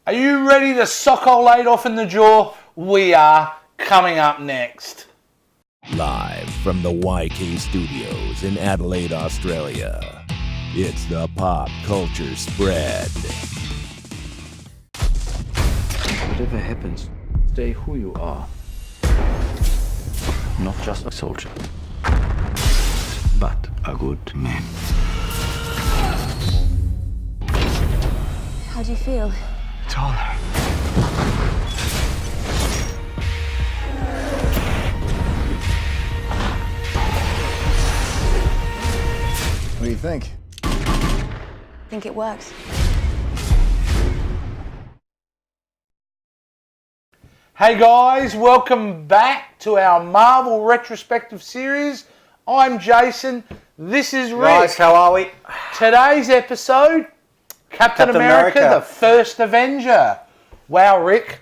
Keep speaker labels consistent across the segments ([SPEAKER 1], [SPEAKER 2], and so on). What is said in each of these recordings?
[SPEAKER 1] Are you ready to sock old Adolf in the jaw? We are. Coming up next.
[SPEAKER 2] Live from the YK Studios in Adelaide, Australia, it's the Pop Culture Spread.
[SPEAKER 3] Whatever happens, stay who you are. Not just a soldier, but a good man.
[SPEAKER 4] How do you feel?
[SPEAKER 3] Taller.
[SPEAKER 5] What do you think?
[SPEAKER 4] I think it works.
[SPEAKER 1] Hey guys, welcome back to our Marvel Retrospective series. I'm Jason, this is Rick.
[SPEAKER 6] Guys, how are we?
[SPEAKER 1] Today's episode, Captain America, the First Avenger. Wow, Rick,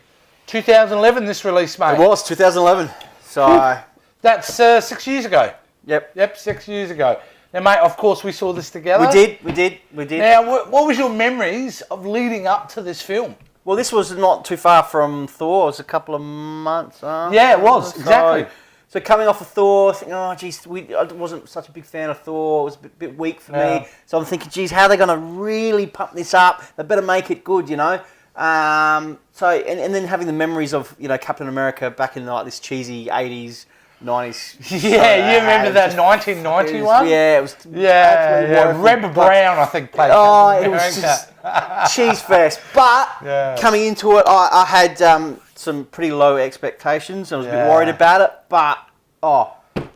[SPEAKER 1] 2011 this release, mate.
[SPEAKER 6] It was 2011. So
[SPEAKER 1] That's 6 years ago.
[SPEAKER 6] Yep,
[SPEAKER 1] 6 years ago. Now, mate, of course, we saw this together.
[SPEAKER 6] we did.
[SPEAKER 1] Now, what was your memories of leading up to this film?
[SPEAKER 6] Well, this was not too far from Thor. It was a couple of months.
[SPEAKER 1] Yeah, it was, exactly.
[SPEAKER 6] So coming off of Thor, thinking, oh, geez, I wasn't such a big fan of Thor. It was a bit weak for me. So I'm thinking, geez, how are they going to really pump this up? They better make it good, you know. And then having the memories of, you know, Captain America back in like this cheesy 80s, 90s.
[SPEAKER 1] Yeah, you remember that 1990 one?
[SPEAKER 6] Yeah, it was.
[SPEAKER 1] Yeah. Reb Brown, I think, played
[SPEAKER 6] Captain America. It was just cheese fest. But coming into it, I had some pretty low expectations. I was a bit worried about it, but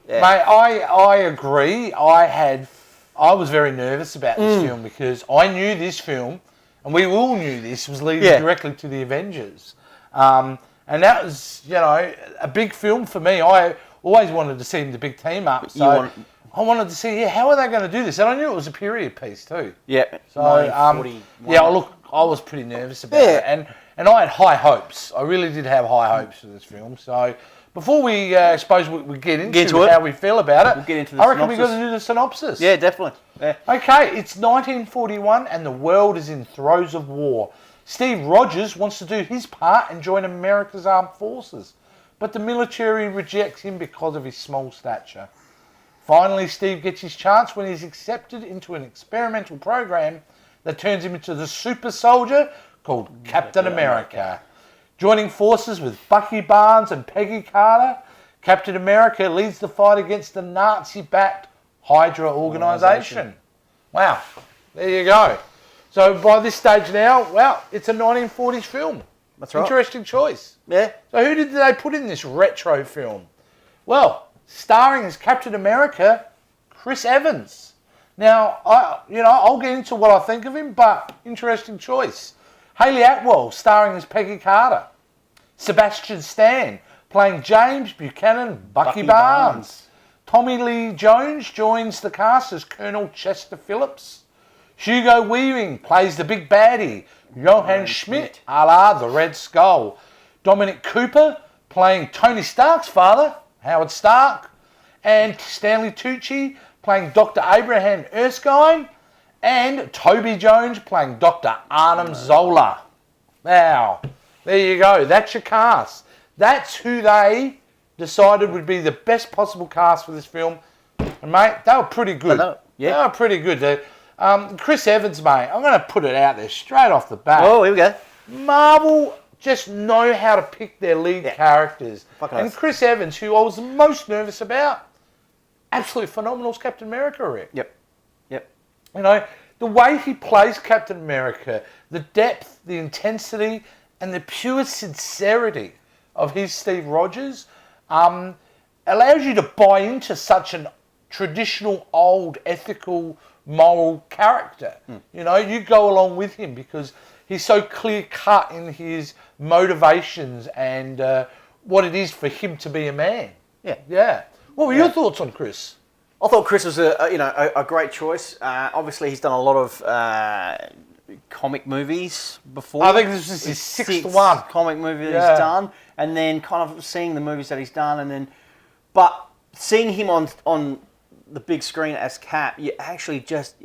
[SPEAKER 1] mate, I agree. I was very nervous about this film because I knew this film, and we all knew this was leading directly to the Avengers, and that was, you know, a big film for me. I always wanted to see the big team up, so I wanted to see how are they going to do this, and I knew it was a period piece too.
[SPEAKER 6] Yeah.
[SPEAKER 1] So look, I was pretty nervous about it, and I had high hopes. I really did have high hopes for this film. So before we suppose we get into how we feel about it,
[SPEAKER 6] we'll get into the
[SPEAKER 1] I reckon
[SPEAKER 6] synopsis.
[SPEAKER 1] we've got to do the synopsis.
[SPEAKER 6] Yeah, definitely. Yeah.
[SPEAKER 1] Okay, it's 1941 and the world is in throes of war. Steve Rogers wants to do his part and join America's armed forces, but the military rejects him because of his small stature. Finally, Steve gets his chance when he's accepted into an experimental program that turns him into the super soldier called Captain America. Joining forces with Bucky Barnes and Peggy Carter, Captain America leads the fight against the Nazi-backed Hydra organisation. Wow, there you go. So by this stage now, well, it's a 1940s film.
[SPEAKER 6] That's right.
[SPEAKER 1] Interesting choice.
[SPEAKER 6] Yeah.
[SPEAKER 1] So who did they put in this retro film? Well, starring as Captain America, Chris Evans. Now, I'll get into what I think of him, but interesting choice. Hayley Atwell, starring as Peggy Carter. Sebastian Stan, playing James Buchanan Bucky Barnes. Tommy Lee Jones joins the cast as Colonel Chester Phillips. Hugo Weaving plays the big baddie, Johann Schmidt, a la the Red Skull. Dominic Cooper, playing Tony Stark's father, Howard Stark. And Stanley Tucci, playing Dr. Abraham Erskine. And Toby Jones, playing Dr. Arnim Zola. Now, there you go. That's your cast. That's who they decided would be the best possible cast for this film. And, mate, they were pretty good. They were pretty good. Chris Evans, mate, I'm going to put it out there straight off the bat.
[SPEAKER 6] Oh, here we go.
[SPEAKER 1] Marvel just know how to pick their lead characters. And Chris Evans, who I was the most nervous about, absolutely phenomenal as Captain America, Rick.
[SPEAKER 6] Yep.
[SPEAKER 1] You know, the way he plays Captain America, the depth, the intensity, and the pure sincerity of his Steve Rogers allows you to buy into such a traditional, old, ethical, moral character. You know, you go along with him because he's so clear-cut in his motivations and what it is for him to be a man. Yeah. What were your thoughts on Chris?
[SPEAKER 6] I thought Chris was a great choice. Obviously, he's done a lot of comic movies before.
[SPEAKER 1] I think this is his sixth one.
[SPEAKER 6] Comic movie that he's done, and then kind of seeing the movies that he's done, but seeing him on the big screen as Cap, he actually just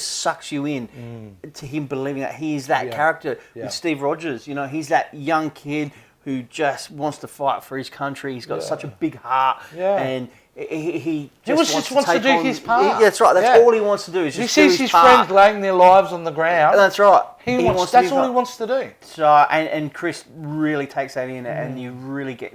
[SPEAKER 6] sucks you in to him believing that he is that character. With Steve Rogers, he's that young kid who just wants to fight for his country. He's got such a big heart, and he just wants to do
[SPEAKER 1] his part.
[SPEAKER 6] That's right. That's all he wants to do. Is just
[SPEAKER 1] he sees
[SPEAKER 6] do
[SPEAKER 1] his
[SPEAKER 6] part.
[SPEAKER 1] friends laying their lives on the ground.
[SPEAKER 6] That's right.
[SPEAKER 1] That's all he wants to do.
[SPEAKER 6] So and Chris really takes that in, and you really get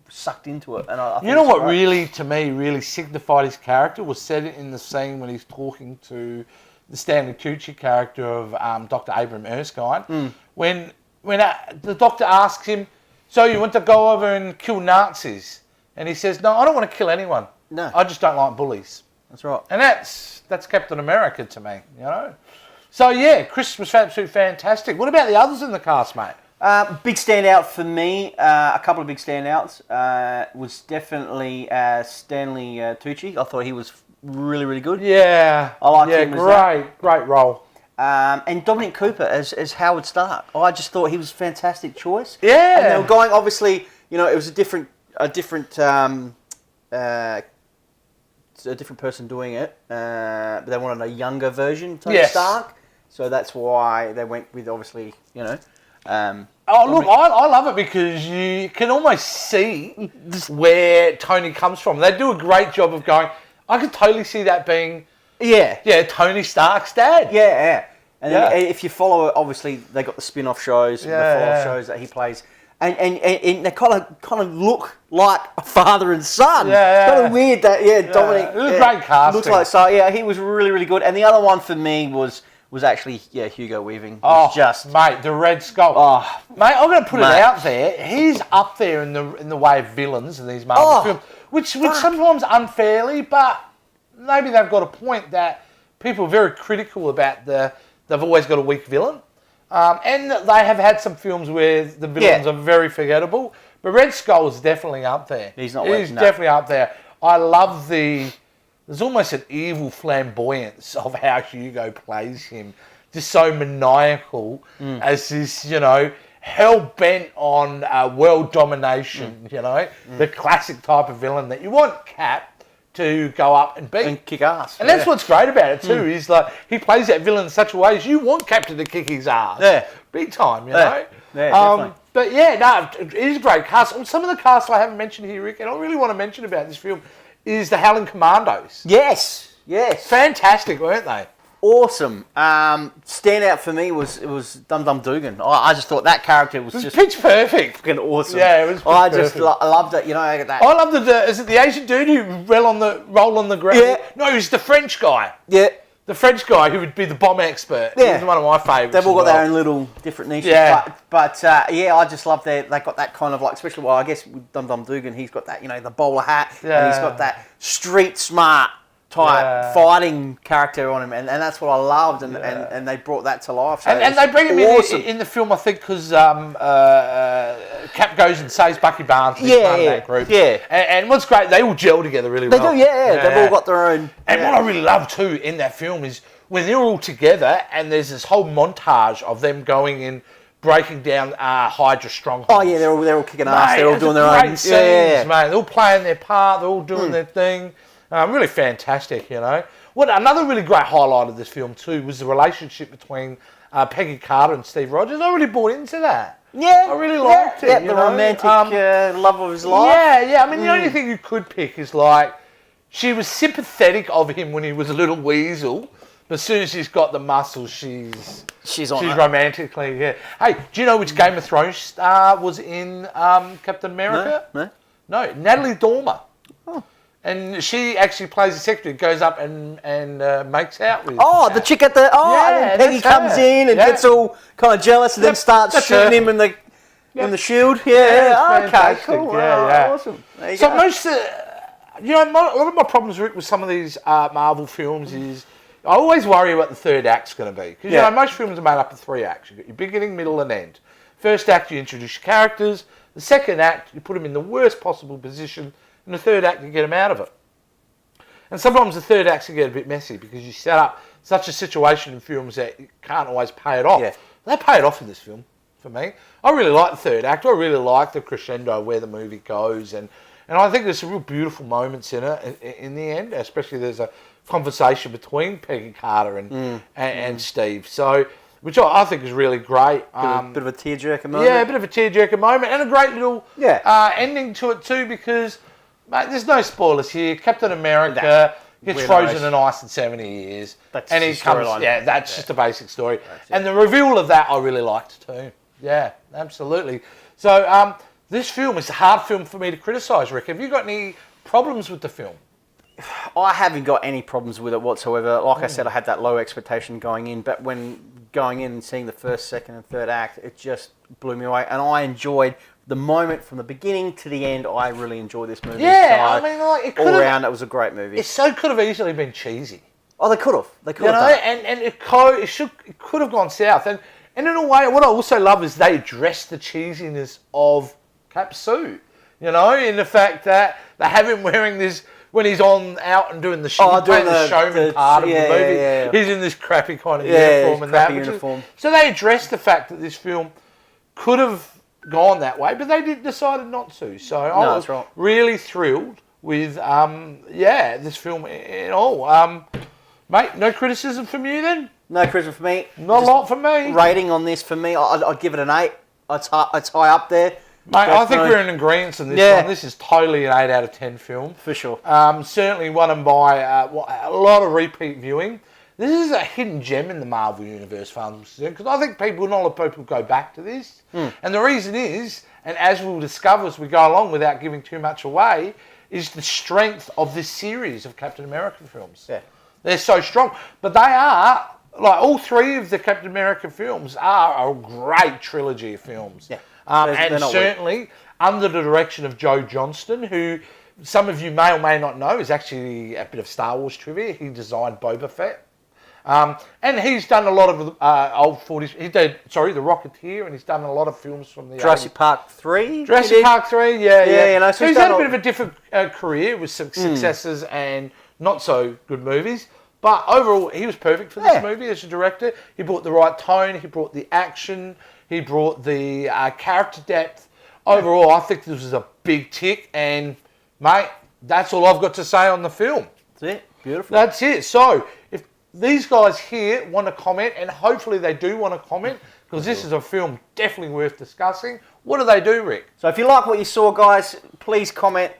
[SPEAKER 6] sucked into it. And I think what
[SPEAKER 1] really, to me, really signified his character was said in the scene when he's talking to the Stanley Tucci character of Dr. Abram Erskine, when the doctor asks him, "So you want to go over and kill Nazis?" And he says, "No, I don't want to kill anyone.
[SPEAKER 6] No,
[SPEAKER 1] I just don't like bullies."
[SPEAKER 6] That's right.
[SPEAKER 1] And that's Captain America to me, So yeah, Chris was absolutely fantastic. What about the others in the cast, mate?
[SPEAKER 6] Big standout for me, a couple of big standouts, was definitely Stanley Tucci. I thought he was really, really good.
[SPEAKER 1] Yeah.
[SPEAKER 6] I like him as that.
[SPEAKER 1] Great role.
[SPEAKER 6] And Dominic Cooper as Howard Stark. I just thought he was a fantastic choice.
[SPEAKER 1] Yeah.
[SPEAKER 6] And they were going, obviously, it was a different person doing it, but they wanted a younger version, Tony Stark. So that's why they went with, obviously,
[SPEAKER 1] look, I love it because you can almost see where Tony comes from. They do a great job of going, I could totally see that being, Tony Stark's dad.
[SPEAKER 6] Yeah. And then if you follow it, obviously, they got the spin-off shows, the follow-up shows that he plays. And they kind of look like a father and son. It's kind of weird that Dominic.
[SPEAKER 1] It was great casting.
[SPEAKER 6] Looks like so. Yeah, he was really, really good. And the other one for me was actually Hugo Weaving.
[SPEAKER 1] Mate, the Red Skull.
[SPEAKER 6] Oh,
[SPEAKER 1] mate, I'm going to put it out there. He's up there in the way of villains in these Marvel films, which sometimes unfairly, but maybe they've got a point that people are very critical about they've always got a weak villain. And they have had some films where the villains are very forgettable. But Red Skull is definitely up there.
[SPEAKER 6] He's not
[SPEAKER 1] He's definitely up there. I love there's almost an evil flamboyance of how Hugo plays him. Just so maniacal as this, hell-bent on world domination, the classic type of villain that you want Cap to go up and beat.
[SPEAKER 6] And kick ass.
[SPEAKER 1] And that's what's great about it too, is like he plays that villain in such a way as you want Captain to kick his ass.
[SPEAKER 6] Yeah.
[SPEAKER 1] Big time,
[SPEAKER 6] Yeah, definitely.
[SPEAKER 1] But yeah, no, it is a great cast. Some of the cast I haven't mentioned here, Rick, and I really want to mention about this film, is the Howling Commandos.
[SPEAKER 6] Yes.
[SPEAKER 1] Fantastic, weren't they?
[SPEAKER 6] Awesome. Standout for me was Dum Dum Dugan. I just thought that character was just
[SPEAKER 1] pitch perfect.
[SPEAKER 6] fucking awesome.
[SPEAKER 1] Yeah, it was pitch perfect.
[SPEAKER 6] I loved it. That.
[SPEAKER 1] I love is it the Asian dude who roll on the ground?
[SPEAKER 6] Yeah.
[SPEAKER 1] No, he's the French guy.
[SPEAKER 6] Yeah.
[SPEAKER 1] The French guy who would be the bomb expert.
[SPEAKER 6] Yeah.
[SPEAKER 1] He's one of my favourites.
[SPEAKER 6] They've all got their own little different niches.
[SPEAKER 1] Yeah.
[SPEAKER 6] But I just love they got that kind of like, especially, I guess with Dum Dum Dugan, he's got that, the bowler hat, and he's got that street smart type fighting character on him, and that's what I loved, and they brought that to life. So
[SPEAKER 1] and they bring him in the film, I think, because Cap goes and saves Bucky Barnes. And he's part of that group.
[SPEAKER 6] Yeah.
[SPEAKER 1] And what's great, they all gel together really well.
[SPEAKER 6] They do, They've all got their own.
[SPEAKER 1] And what I really love too in that film is when they're all together, and there's this whole montage of them going in, breaking down Hydra strongholds.
[SPEAKER 6] Oh yeah, they're all kicking ass. They're all doing their own
[SPEAKER 1] great scenes, mate. They're all playing their part. They're all doing their thing. Really fantastic, What another really great highlight of this film too was the relationship between Peggy Carter and Steve Rogers. I really bought into that.
[SPEAKER 6] Yeah,
[SPEAKER 1] I really liked it.
[SPEAKER 6] Yeah, the romantic love of his life.
[SPEAKER 1] Yeah. I mean, the only thing you could pick is like she was sympathetic of him when he was a little weasel, but as soon as she's got the muscles, she's romantically. Yeah. Hey, do you know which Game of Thrones star was in Captain America? No, Natalie Dormer. And she actually plays a secretary, goes up and makes out with.
[SPEAKER 6] Oh, the chick at the. And then Peggy comes in and gets all kind of jealous and then starts shooting him in the shield. Yeah, okay, cool. Awesome. There you go.
[SPEAKER 1] Most, a lot of my problems, Rick, with some of these Marvel films is I always worry what the third act's going to be. Because most films are made up of 3 acts. You've got your beginning, middle, and end. First act, you introduce your characters. The second act, you put them in the worst possible position. And the third act, you get them out of it. And sometimes the third acts can get a bit messy because you set up such a situation in films that you can't always pay it off.
[SPEAKER 6] Yeah.
[SPEAKER 1] They pay it off in this film, for me. I really like the third act. I really like the crescendo where the movie goes. And And I think there's some real beautiful moments in it in the end, especially there's a conversation between Peggy Carter and Steve. So, which I think is really great.
[SPEAKER 6] Bit of a tearjerker moment.
[SPEAKER 1] Yeah, a bit of a tearjerker moment, and a great little ending to it too, because, mate, there's no spoilers here. Captain America gets frozen in ice in 70 years.
[SPEAKER 6] That's
[SPEAKER 1] and he
[SPEAKER 6] the
[SPEAKER 1] comes,
[SPEAKER 6] storyline.
[SPEAKER 1] that's just a basic story. And the reveal of that I really liked too. Yeah, absolutely. So, this film is a hard film for me to criticise, Rick. Have you got any problems with the film?
[SPEAKER 6] I haven't got any problems with it whatsoever. Like I said, I had that low expectation going in, but when going in and seeing the first, second, and third act, it just blew me away. And I enjoyed the moment from the beginning to the end. I really enjoyed this movie.
[SPEAKER 1] Yeah,
[SPEAKER 6] so
[SPEAKER 1] I mean, like, it
[SPEAKER 6] all
[SPEAKER 1] could
[SPEAKER 6] around, it was a great movie.
[SPEAKER 1] It so could have easily been cheesy.
[SPEAKER 6] Oh, they could have. They could
[SPEAKER 1] You
[SPEAKER 6] have
[SPEAKER 1] know,
[SPEAKER 6] done it.
[SPEAKER 1] and it could have gone south. And in a way, what I also love is they address the cheesiness of Cap's suit. You know, in the fact that they have him wearing this when he's out and doing the showman part of the movie.
[SPEAKER 6] Yeah.
[SPEAKER 1] He's in this crappy kind of uniform and that.
[SPEAKER 6] Uniform.
[SPEAKER 1] So they address the fact that this film could have gone that way, but they decided not to. So I was really thrilled with this film in all. Mate, no criticism from you then?
[SPEAKER 6] No criticism for me.
[SPEAKER 1] Not a lot from me.
[SPEAKER 6] Rating on this for me, I'd give it an 8. It's high up there.
[SPEAKER 1] Mate, I think we're in agreement on this one. This is totally an 8 out of 10 film.
[SPEAKER 6] For sure.
[SPEAKER 1] Certainly won by a lot of repeat viewing. This is a hidden gem in the Marvel Universe, because I think not a lot of people go back to this. And the reason is, and as we'll discover as we go along without giving too much away, is the strength of this series of Captain America films.
[SPEAKER 6] Yeah.
[SPEAKER 1] They're so strong. But they are, like, all 3 of the Captain America films are a great trilogy of films.
[SPEAKER 6] Yeah.
[SPEAKER 1] And certainly under the direction of Joe Johnston, who some of you may or may not know is actually a bit of Star Wars trivia. He designed Boba Fett. And he's done a lot of old 40s. He did, The Rocketeer, and he's done a lot of films from the
[SPEAKER 6] Jurassic Park 3?
[SPEAKER 1] Jurassic Park 3, yeah.
[SPEAKER 6] You know,
[SPEAKER 1] so he's had a bit of a different career with some successes and not so good movies. But overall, he was perfect for this movie as a director. He brought the right tone. He brought the action. He brought the character depth. Overall, I think this was a big tick. And, mate, that's all I've got to say on the film.
[SPEAKER 6] That's it. Beautiful.
[SPEAKER 1] That's it. So, if these guys here want to comment, and hopefully they do want to comment, because this is a film definitely worth discussing, what do they do, Rick?
[SPEAKER 6] So if you like what you saw, guys, please comment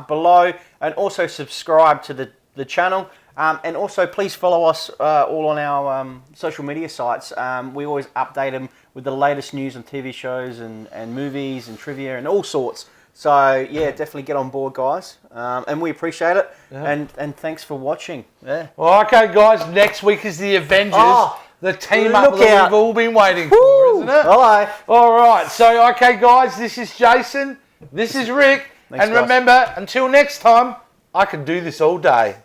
[SPEAKER 6] below, and also subscribe to the channel. And also, please follow us all on our social media sites. We always update them with the latest news on TV shows and movies and trivia and all sorts. So, yeah, definitely get on board, guys. And we appreciate it. Yeah. And thanks for watching. Yeah.
[SPEAKER 1] Well, okay, guys, next week is the Avengers. The team up that we've all been waiting for, isn't it?
[SPEAKER 6] Hello.
[SPEAKER 1] All right. So, okay, guys, this is Jason. This is Rick.
[SPEAKER 6] Thanks,
[SPEAKER 1] and
[SPEAKER 6] guys.
[SPEAKER 1] remember, until next time, I can do this all day.